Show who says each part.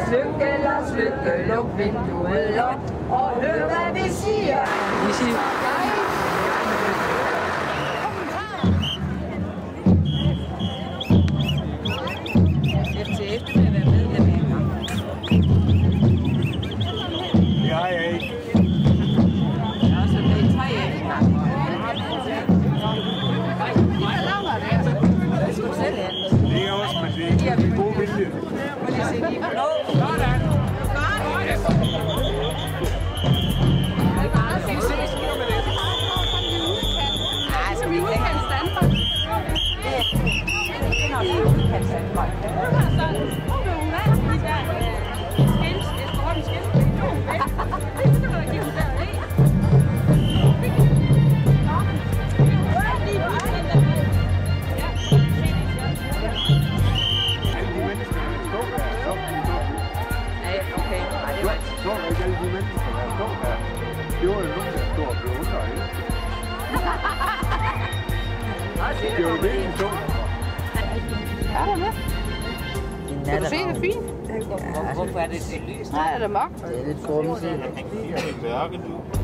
Speaker 1: slukke, luk vinduet op og hør, hvad vi siger. Vi siger.
Speaker 2: Det er jo virkelig sjovt.
Speaker 3: Er der med? Kan du se, det er fint?
Speaker 1: Hvorfor er det så lyst?
Speaker 3: Nej, er det mørkt?
Speaker 1: Det er lidt formet.
Speaker 2: Det er mørke nu.